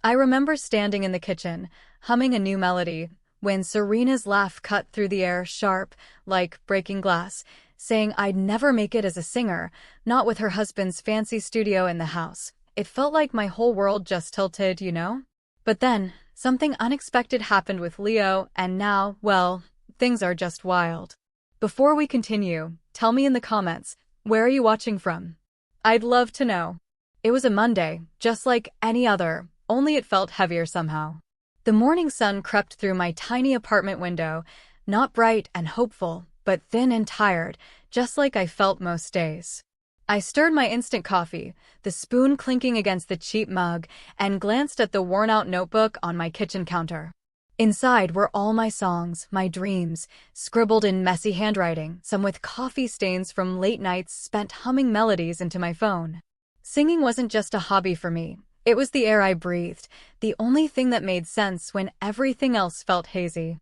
I remember standing in the kitchen, humming a new melody, when Serena's laugh cut through the air sharp, like breaking glass, saying I'd never make it as a singer, not with her husband's fancy studio in the house. It felt like my whole world just tilted, you know? But then, something unexpected happened with Leo, and now, well, things are just wild. Before we continue, tell me in the comments, where are you watching from? I'd love to know. It was a Monday, just like any other, only it felt heavier somehow. The morning sun crept through my tiny apartment window, not bright and hopeful, but thin and tired, just like I felt most days. I stirred my instant coffee, the spoon clinking against the cheap mug, and glanced at the worn-out notebook on my kitchen counter. Inside were all my songs, my dreams, scribbled in messy handwriting, some with coffee stains from late nights spent humming melodies into my phone. Singing wasn't just a hobby for me. It was the air I breathed, the only thing that made sense when everything else felt hazy.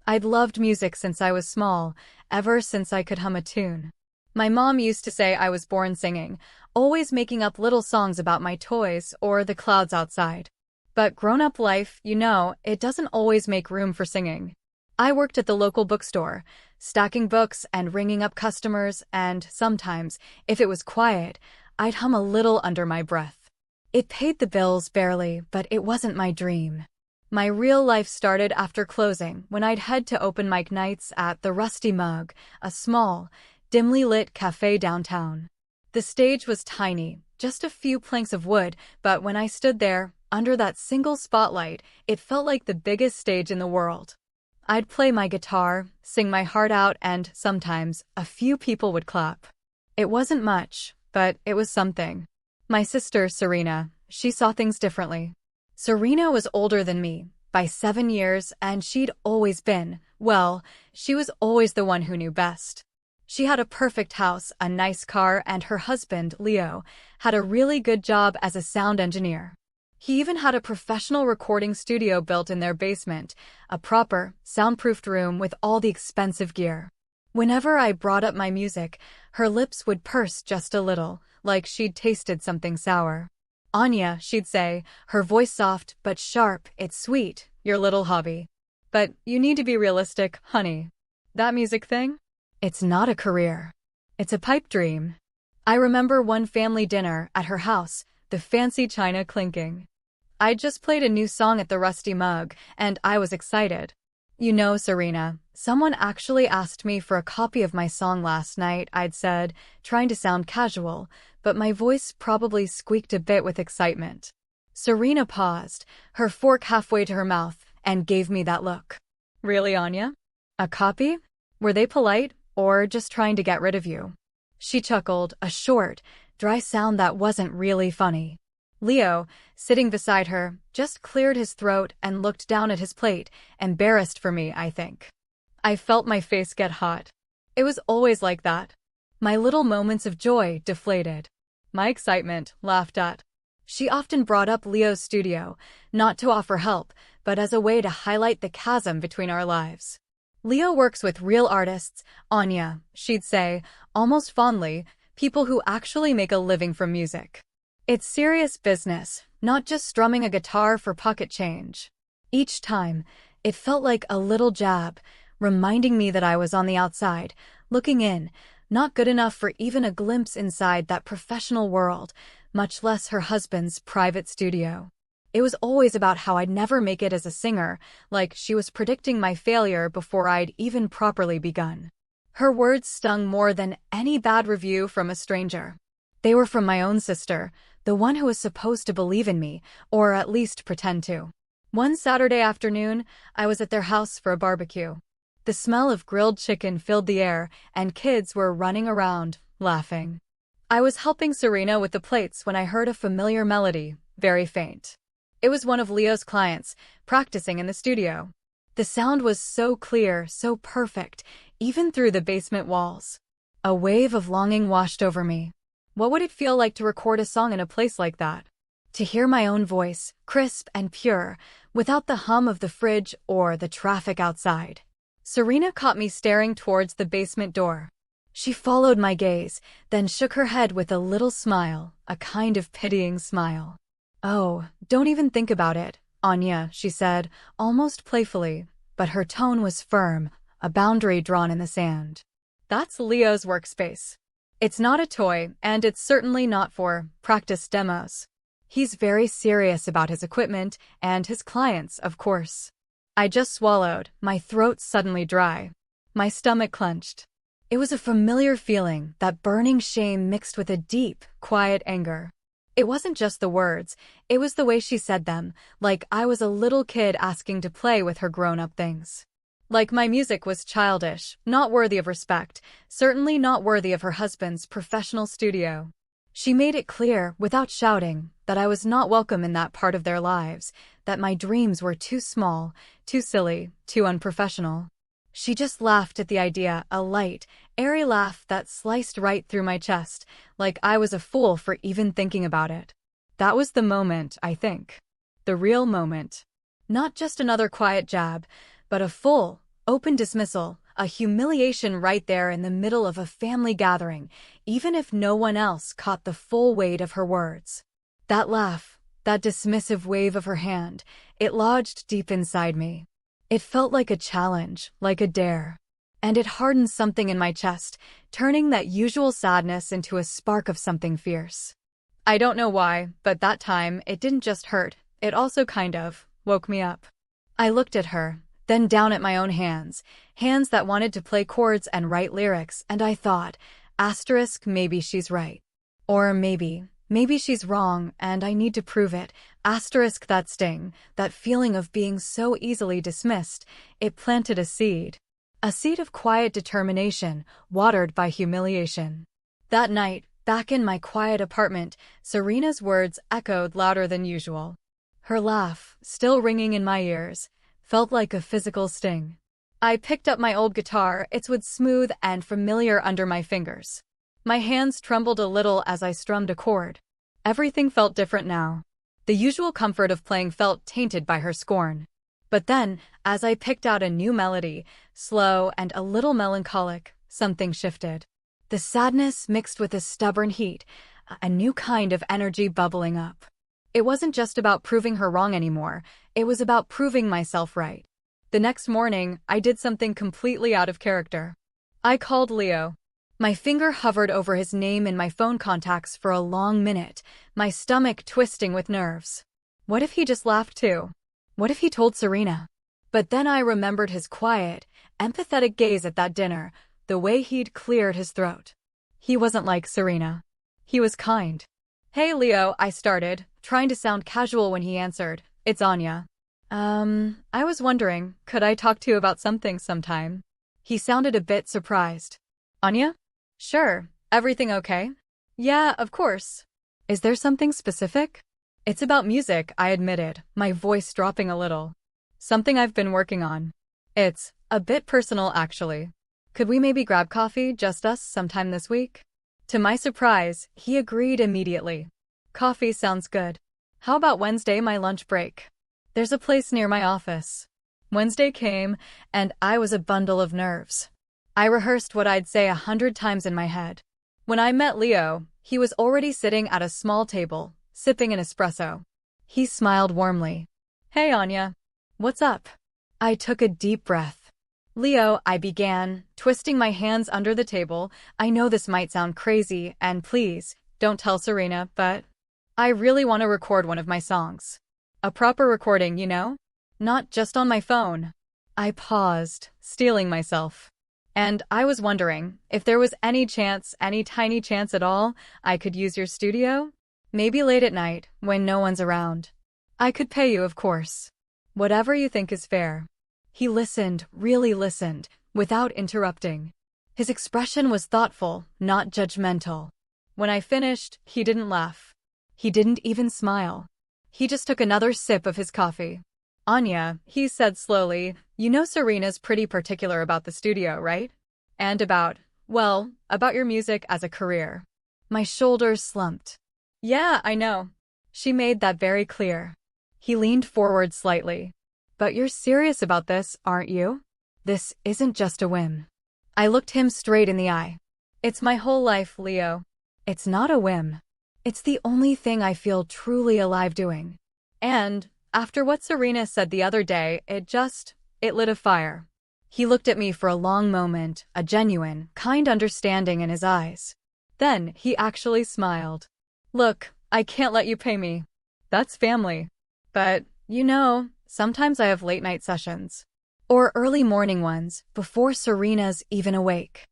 I'd loved music since I was small, ever since I could hum a tune. My mom used to say I was born singing, always making up little songs about my toys or the clouds outside. But grown-up life, you know, it doesn't always make room for singing. I worked at the local bookstore, stacking books and ringing up customers, and sometimes, if it was quiet, I'd hum a little under my breath. It paid the bills barely, but it wasn't my dream. My real life started after closing, when I'd head to open mic nights at the Rusty Mug, a small, dimly lit cafe downtown. The stage was tiny, just a few planks of wood, but when I stood there, under that single spotlight, it felt like the biggest stage in the world. I'd play my guitar, sing my heart out, and sometimes, a few people would clap. It wasn't much, but it was something. My sister, Serena, she saw things differently. Serena was older than me, by 7 years, and she'd always been, well, she was always the one who knew best. She had a perfect house, a nice car, and her husband, Leo, had a really good job as a sound engineer. He even had a professional recording studio built in their basement, a proper, soundproofed room with all the expensive gear. Whenever I brought up my music, her lips would purse just a little, like she'd tasted something sour. Anya, she'd say, her voice soft but sharp, it's sweet, your little hobby. But you need to be realistic, honey. That music thing? It's not a career. It's a pipe dream. I remember one family dinner at her house, the fancy china clinking. I'd just played a new song at the Rusty Mug, and I was excited. You know, Serena, someone actually asked me for a copy of my song last night, I'd said, trying to sound casual, but my voice probably squeaked a bit with excitement. Serena paused, her fork halfway to her mouth, and gave me that look. Really, Anya? A copy? Were they polite, or just trying to get rid of you? She chuckled, a short, dry sound that wasn't really funny. Leo, sitting beside her, just cleared his throat and looked down at his plate, embarrassed for me, I think. I felt my face get hot. It was always like that. My little moments of joy deflated. My excitement laughed at. She often brought up Leo's studio, not to offer help, but as a way to highlight the chasm between our lives. Leo works with real artists, Anya, she'd say, almost fondly, people who actually make a living from music. It's serious business, not just strumming a guitar for pocket change. Each time, it felt like a little jab, reminding me that I was on the outside, looking in, not good enough for even a glimpse inside that professional world, much less her husband's private studio. It was always about how I'd never make it as a singer, like she was predicting my failure before I'd even properly begun. Her words stung more than any bad review from a stranger. They were from my own sister, the one who was supposed to believe in me, or at least pretend to. One Saturday afternoon, I was at their house for a barbecue. The smell of grilled chicken filled the air, and kids were running around, laughing. I was helping Serena with the plates when I heard a familiar melody, very faint. It was one of Leo's clients, practicing in the studio. The sound was so clear, so perfect, even through the basement walls. A wave of longing washed over me. What would it feel like to record a song in a place like that? To hear my own voice, crisp and pure, without the hum of the fridge or the traffic outside. Serena caught me staring towards the basement door. She followed my gaze, then shook her head with a little smile, a kind of pitying smile. Oh, don't even think about it, Anya, she said, almost playfully, but her tone was firm, a boundary drawn in the sand. That's Leo's workspace. It's not a toy, and it's certainly not for practice demos. He's very serious about his equipment and his clients, of course. I just swallowed, my throat suddenly dry. My stomach clenched. It was a familiar feeling, that burning shame mixed with a deep, quiet anger. It wasn't just the words, it was the way she said them, like I was a little kid asking to play with her grown-up things. Like my music was childish, not worthy of respect, certainly not worthy of her husband's professional studio. She made it clear, without shouting, that I was not welcome in that part of their lives, that my dreams were too small, too silly, too unprofessional. She just laughed at the idea, a light, airy laugh that sliced right through my chest, like I was a fool for even thinking about it. That was the moment, I think. The real moment. Not just another quiet jab, but a full, open dismissal, a humiliation right there in the middle of a family gathering, even if no one else caught the full weight of her words. That laugh, that dismissive wave of her hand, it lodged deep inside me. It felt like a challenge, like a dare. And it hardened something in my chest, turning that usual sadness into a spark of something fierce. I don't know why, but that time, it didn't just hurt, it also kind of woke me up. I looked at her, then down at my own hands, hands that wanted to play chords and write lyrics, and I thought, asterisk, maybe she's right. Or maybe she's wrong, and I need to prove it. Asterisk, that sting, that feeling of being so easily dismissed, it planted a seed. A seed of quiet determination, watered by humiliation. That night, back in my quiet apartment, Serena's words echoed louder than usual. Her laugh, still ringing in my ears, felt like a physical sting. I picked up my old guitar, its wood smooth and familiar under my fingers. My hands trembled a little as I strummed a chord. Everything felt different now. The usual comfort of playing felt tainted by her scorn. But then, as I picked out a new melody, slow and a little melancholic, something shifted. The sadness mixed with a stubborn heat, a new kind of energy bubbling up. It wasn't just about proving her wrong anymore, it was about proving myself right. The next morning, I did something completely out of character. I called Leo. My finger hovered over his name in my phone contacts for a long minute, my stomach twisting with nerves. What if he just laughed too? What if he told Serena? But then I remembered his quiet, empathetic gaze at that dinner, the way he'd cleared his throat. He wasn't like Serena. He was kind. Hey Leo, I started, trying to sound casual when he answered. It's Anya. I was wondering, could I talk to you about something sometime? He sounded a bit surprised. Anya? Sure. Everything okay? Yeah, of course. Is there something specific? It's about music, I admitted, my voice dropping a little. Something I've been working on. It's a bit personal, actually. Could we maybe grab coffee, just us, sometime this week? To my surprise, he agreed immediately. Coffee sounds good. How about Wednesday, my lunch break? There's a place near my office. Wednesday came, and I was a bundle of nerves. I rehearsed what I'd say 100 times in my head. When I met Leo, he was already sitting at a small table, sipping an espresso. He smiled warmly. Hey Anya. What's up? I took a deep breath. Leo, I began, twisting my hands under the table. I know this might sound crazy, and please, don't tell Serena, but I really want to record one of my songs. A proper recording, you know? Not just on my phone. I paused, steeling myself. And I was wondering, if there was any chance, any tiny chance at all, I could use your studio? Maybe late at night, when no one's around. I could pay you, of course. Whatever you think is fair. He listened, really listened, without interrupting. His expression was thoughtful, not judgmental. When I finished, he didn't laugh. He didn't even smile. He just took another sip of his coffee. Anya, he said slowly, you know Serena's pretty particular about the studio, right? And about your music as a career. My shoulders slumped. Yeah, I know. She made that very clear. He leaned forward slightly. But you're serious about this, aren't you? This isn't just a whim. I looked him straight in the eye. It's my whole life, Leo. It's not a whim. It's the only thing I feel truly alive doing. And after what Serena said the other day, it lit a fire. He looked at me for a long moment, a genuine, kind understanding in his eyes. Then he actually smiled. Look, I can't let you pay me. That's family. But, sometimes I have late-night sessions. Or early morning ones, before Serena's even awake.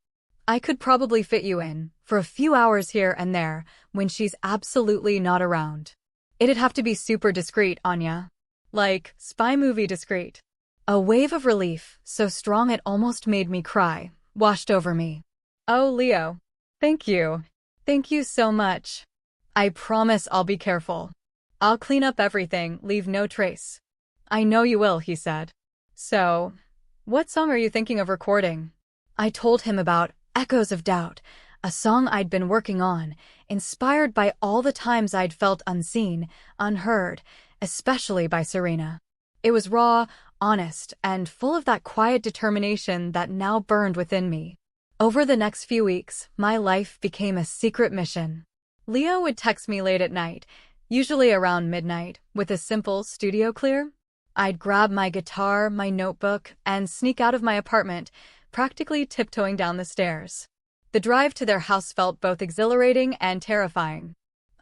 I could probably fit you in, for a few hours here and there, when she's absolutely not around. It'd have to be super discreet, Anya. Like, spy movie discreet. A wave of relief, so strong it almost made me cry, washed over me. Oh, Leo. Thank you. Thank you so much. I promise I'll be careful. I'll clean up everything, leave no trace. I know you will, he said. So, what song are you thinking of recording? I told him about Echoes of Doubt, a song I'd been working on, inspired by all the times I'd felt unseen, unheard, especially by Serena. It was raw, honest, and full of that quiet determination that now burned within me. Over the next few weeks, my life became a secret mission. Leo would text me late at night, usually around midnight, with a simple studio clear. I'd grab my guitar, my notebook, and sneak out of my apartment, practically tiptoeing down the stairs. The drive to their house felt both exhilarating and terrifying.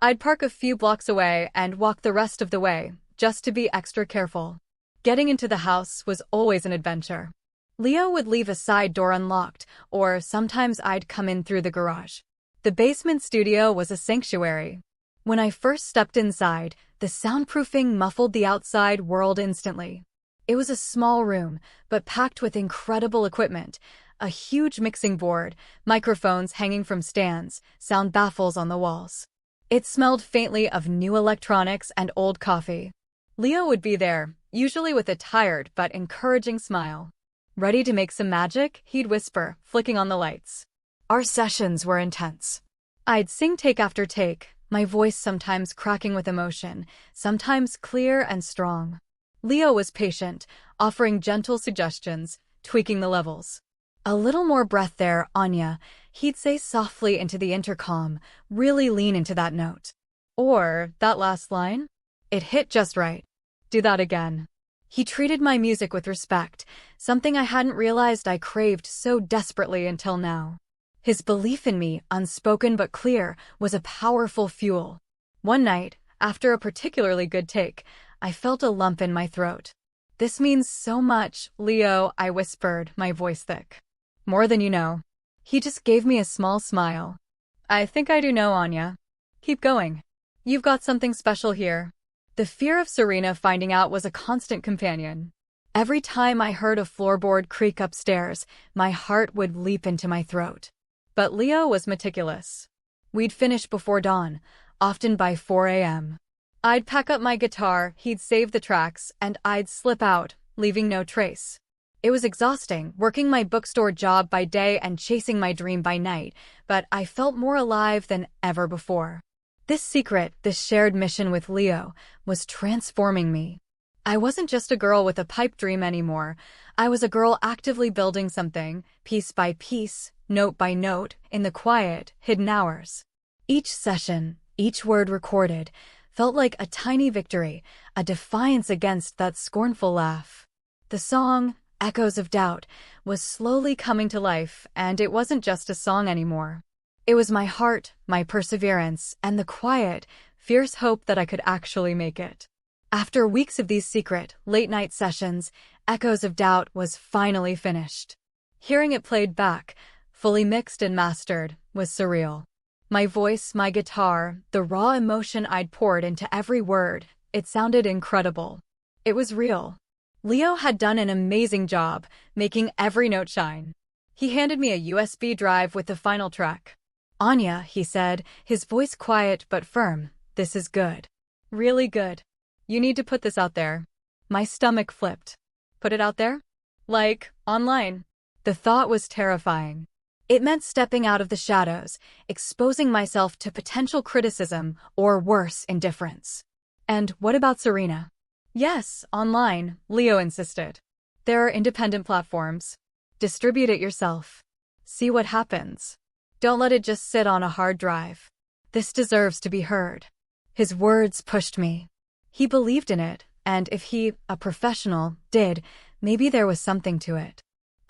I'd park a few blocks away and walk the rest of the way, just to be extra careful. Getting into the house was always an adventure. Leo would leave a side door unlocked, or sometimes I'd come in through the garage. The basement studio was a sanctuary. When I first stepped inside, the soundproofing muffled the outside world instantly. It was a small room, but packed with incredible equipment. A huge mixing board, microphones hanging from stands, sound baffles on the walls. It smelled faintly of new electronics and old coffee. Leo would be there, usually with a tired but encouraging smile. Ready to make some magic? He'd whisper, flicking on the lights. Our sessions were intense. I'd sing take after take, my voice sometimes cracking with emotion, sometimes clear and strong. Leo was patient, offering gentle suggestions, tweaking the levels. A little more breath there, Anya, he'd say softly into the intercom, really lean into that note. Or, that last line? It hit just right. Do that again. He treated my music with respect, something I hadn't realized I craved so desperately until now. His belief in me, unspoken but clear, was a powerful fuel. One night, after a particularly good take, I felt a lump in my throat. This means so much, Leo, I whispered, my voice thick. More than you know. He just gave me a small smile. I think I do know, Anya. Keep going. You've got something special here. The fear of Serena finding out was a constant companion. Every time I heard a floorboard creak upstairs, my heart would leap into my throat. But Leo was meticulous. We'd finish before dawn, often by 4 a.m. I'd pack up my guitar, he'd save the tracks, and I'd slip out, leaving no trace. It was exhausting, working my bookstore job by day and chasing my dream by night, but I felt more alive than ever before. This secret, this shared mission with Leo, was transforming me. I wasn't just a girl with a pipe dream anymore. I was a girl actively building something, piece by piece, note by note, in the quiet, hidden hours. Each session, each word recorded, felt like a tiny victory, a defiance against that scornful laugh. The song, Echoes of Doubt, was slowly coming to life, and it wasn't just a song anymore. It was my heart, my perseverance, and the quiet, fierce hope that I could actually make it. After weeks of these secret, late-night sessions, Echoes of Doubt was finally finished. Hearing it played back, fully mixed and mastered, was surreal. My voice, my guitar, the raw emotion I'd poured into every word, it sounded incredible. It was real. Leo had done an amazing job, making every note shine. He handed me a USB drive with the final track. Anya, he said, his voice quiet but firm, this is good. Really good. You need to put this out there. My stomach flipped. Put it out there? Like, online. The thought was terrifying. It meant stepping out of the shadows, exposing myself to potential criticism, or worse, indifference. And what about Serena? Yes, online, Leo insisted. There are independent platforms. Distribute it yourself. See what happens. Don't let it just sit on a hard drive. This deserves to be heard. His words pushed me. He believed in it, and if he, a professional, did, maybe there was something to it.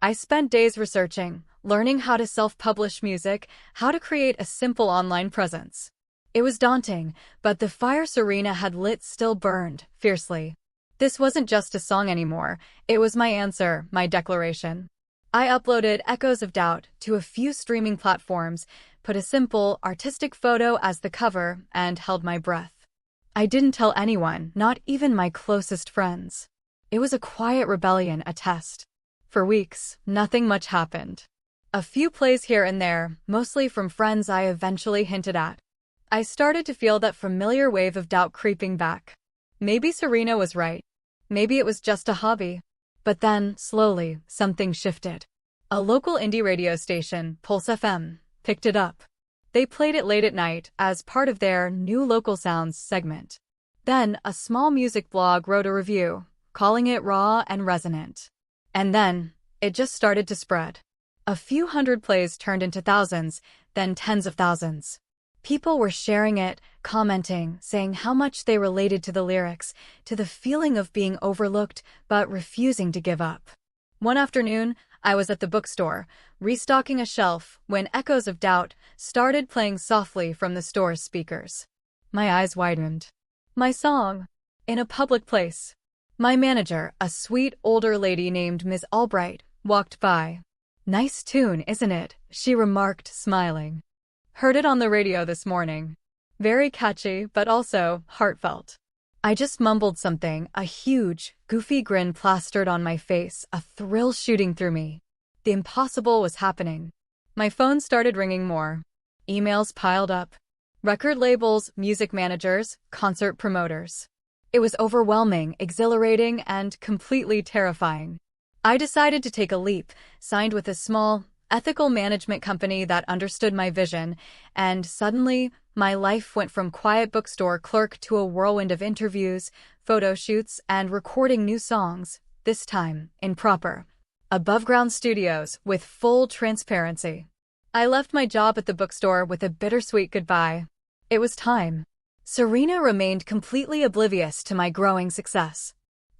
I spent days researching, learning how to self-publish music, how to create a simple online presence. It was daunting, but the fire Serena had lit still burned, fiercely. This wasn't just a song anymore, it was my answer, my declaration. I uploaded Echoes of Doubt to a few streaming platforms, put a simple, artistic photo as the cover, and held my breath. I didn't tell anyone, not even my closest friends. It was a quiet rebellion, a test. For weeks, nothing much happened. A few plays here and there, mostly from friends I eventually hinted at. I started to feel that familiar wave of doubt creeping back. Maybe Serena was right. Maybe it was just a hobby. But then, slowly, something shifted. A local indie radio station, Pulse FM, picked it up. They played it late at night as part of their New Local Sounds segment. Then, a small music blog wrote a review, calling it raw and resonant. And then, it just started to spread. A few hundred plays turned into thousands, then tens of thousands. People were sharing it, commenting, saying how much they related to the lyrics, to the feeling of being overlooked but refusing to give up. One afternoon, I was at the bookstore, restocking a shelf, when Echoes of Doubt started playing softly from the store's speakers. My eyes widened. My song. In a public place. My manager, a sweet older lady named Ms. Albright, walked by. "Nice tune, isn't it?" she remarked, smiling. "Heard it on the radio this morning. Very catchy, but also heartfelt." I just mumbled something, a huge, goofy grin plastered on my face, a thrill shooting through me. The impossible was happening. My phone started ringing more. Emails piled up. Record labels, music managers, concert promoters. It was overwhelming, exhilarating, and completely terrifying. I decided to take a leap, signed with a small, ethical management company that understood my vision, and suddenly, my life went from quiet bookstore clerk to a whirlwind of interviews, photo shoots, and recording new songs, this time in proper, above-ground studios with full transparency. I left my job at the bookstore with a bittersweet goodbye. It was time. Serena remained completely oblivious to my growing success.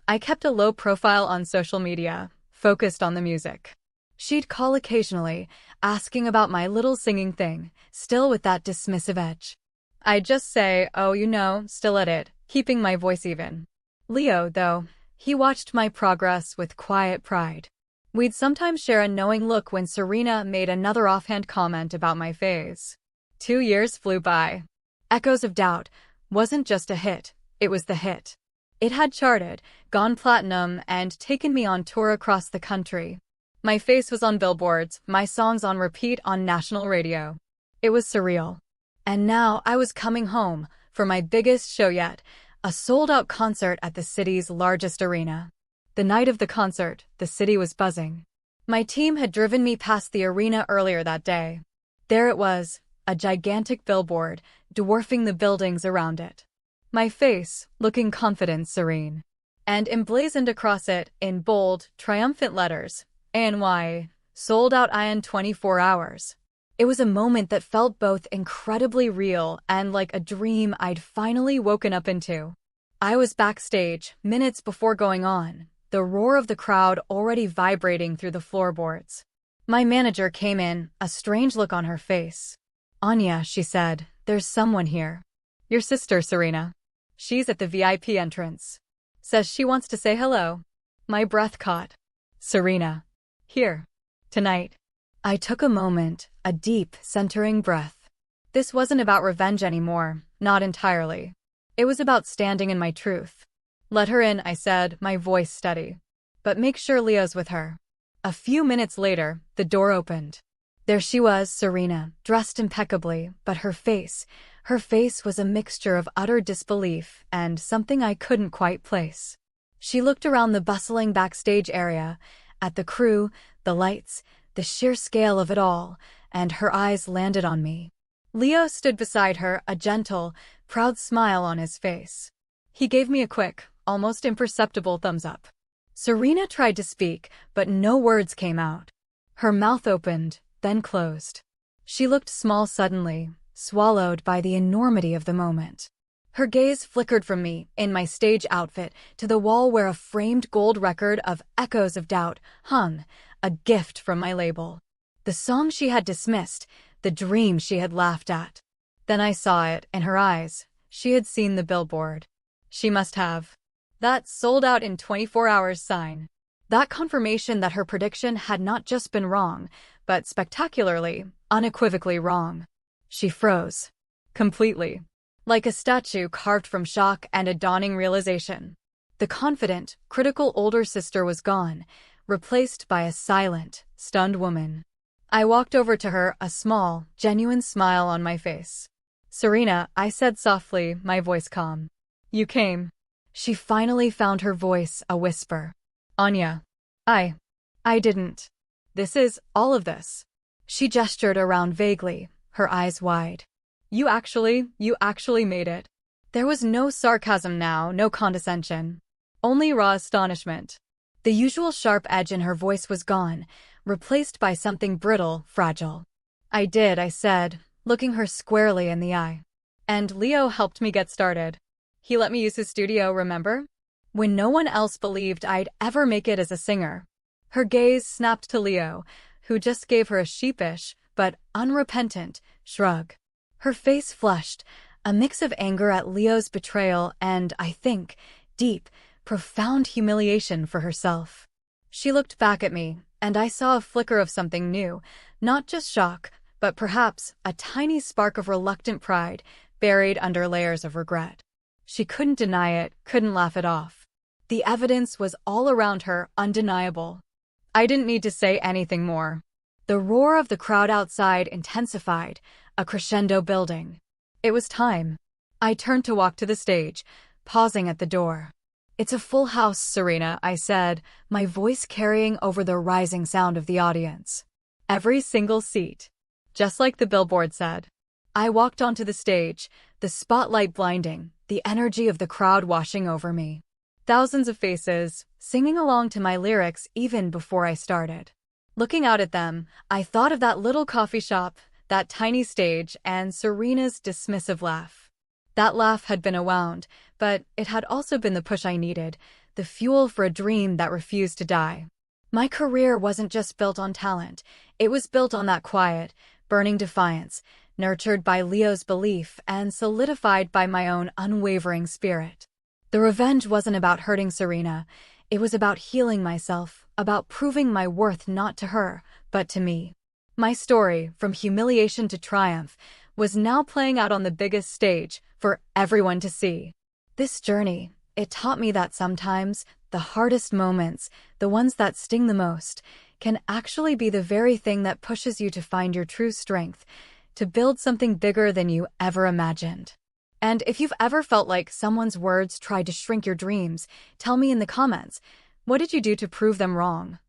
I kept a low profile on social media, focused on the music. She'd call occasionally, asking about my little singing thing, still with that dismissive edge. I'd just say, "Oh, you know, still at it," keeping my voice even. Leo, though, he watched my progress with quiet pride. We'd sometimes share a knowing look when Serena made another offhand comment about my phase. 2 years flew by. Echoes of Doubt wasn't just a hit, it was the hit. It had charted, gone platinum, and taken me on tour across the country. My face was on billboards, my songs on repeat on national radio. It was surreal. And now I was coming home for my biggest show yet, a sold-out concert at the city's largest arena. The night of the concert, the city was buzzing. My team had driven me past the arena earlier that day. There it was, a gigantic billboard, dwarfing the buildings around it. My face, looking confident, serene. And emblazoned across it, in bold, triumphant letters, ANY, sold out in 24 hours. It was a moment that felt both incredibly real and like a dream I'd finally woken up into. I was backstage, minutes before going on, the roar of the crowd already vibrating through the floorboards. My manager came in, a strange look on her face. "Anya," she said, "there's someone here. Your sister, Serena. She's at the VIP entrance. Says she wants to say hello." My breath caught. Serena. Here. Tonight. I took a moment, a deep, centering breath. This wasn't about revenge anymore, not entirely. It was about standing in my truth. "Let her in," I said, my voice steady. "But make sure Leo's with her." A few minutes later, the door opened. There she was, Serena, dressed impeccably, but her face was a mixture of utter disbelief and something I couldn't quite place. She looked around the bustling backstage area, at the crew, the lights, the sheer scale of it all, and her eyes landed on me. Leo stood beside her, a gentle, proud smile on his face. He gave me a quick, almost imperceptible thumbs up. Serena tried to speak, but no words came out. Her mouth opened, then closed. She looked small suddenly, swallowed by the enormity of the moment. Her gaze flickered from me, in my stage outfit, to the wall where a framed gold record of Echoes of Doubt hung, a gift from my label. The song she had dismissed, the dream she had laughed at. Then I saw it in her eyes. She had seen the billboard. She must have. That sold out in 24 hours sign. That confirmation that her prediction had not just been wrong, but spectacularly, unequivocally wrong. She froze. Completely. Like a statue carved from shock and a dawning realization. The confident, critical older sister was gone, replaced by a silent, stunned woman. I walked over to her, a small, genuine smile on my face. "Serena," I said softly, my voice calm. "You came." She finally found her voice, a whisper. "Anya. I didn't. This is all of this." She gestured around vaguely, her eyes wide. You actually made it." There was no sarcasm now, no condescension. Only raw astonishment. The usual sharp edge in her voice was gone, replaced by something brittle, fragile. "I did," I said, looking her squarely in the eye. "And Leo helped me get started. He let me use his studio, remember? When no one else believed I'd ever make it as a singer." Her gaze snapped to Leo, who just gave her a sheepish, but unrepentant, shrug. Her face flushed, a mix of anger at Leo's betrayal and, I think, deep, profound humiliation for herself. She looked back at me, and I saw a flicker of something new, not just shock, but perhaps a tiny spark of reluctant pride buried under layers of regret. She couldn't deny it, couldn't laugh it off. The evidence was all around her, undeniable. I didn't need to say anything more. The roar of the crowd outside intensified, a crescendo building. It was time. I turned to walk to the stage, pausing at the door. "It's a full house, Serena," I said, my voice carrying over the rising sound of the audience. "Every single seat." Just like the billboard said. I walked onto the stage, the spotlight blinding, the energy of the crowd washing over me. Thousands of faces, singing along to my lyrics even before I started. Looking out at them, I thought of that little coffee shop, that tiny stage, and Serena's dismissive laugh. That laugh had been a wound, but it had also been the push I needed, the fuel for a dream that refused to die. My career wasn't just built on talent, it was built on that quiet, burning defiance, nurtured by Leo's belief and solidified by my own unwavering spirit. The revenge wasn't about hurting Serena, it was about healing myself, about proving my worth not to her, but to me. My story, from humiliation to triumph, was now playing out on the biggest stage for everyone to see. This journey, it taught me that sometimes the hardest moments, the ones that sting the most, can actually be the very thing that pushes you to find your true strength, to build something bigger than you ever imagined. And if you've ever felt like someone's words tried to shrink your dreams, tell me in the comments, what did you do to prove them wrong?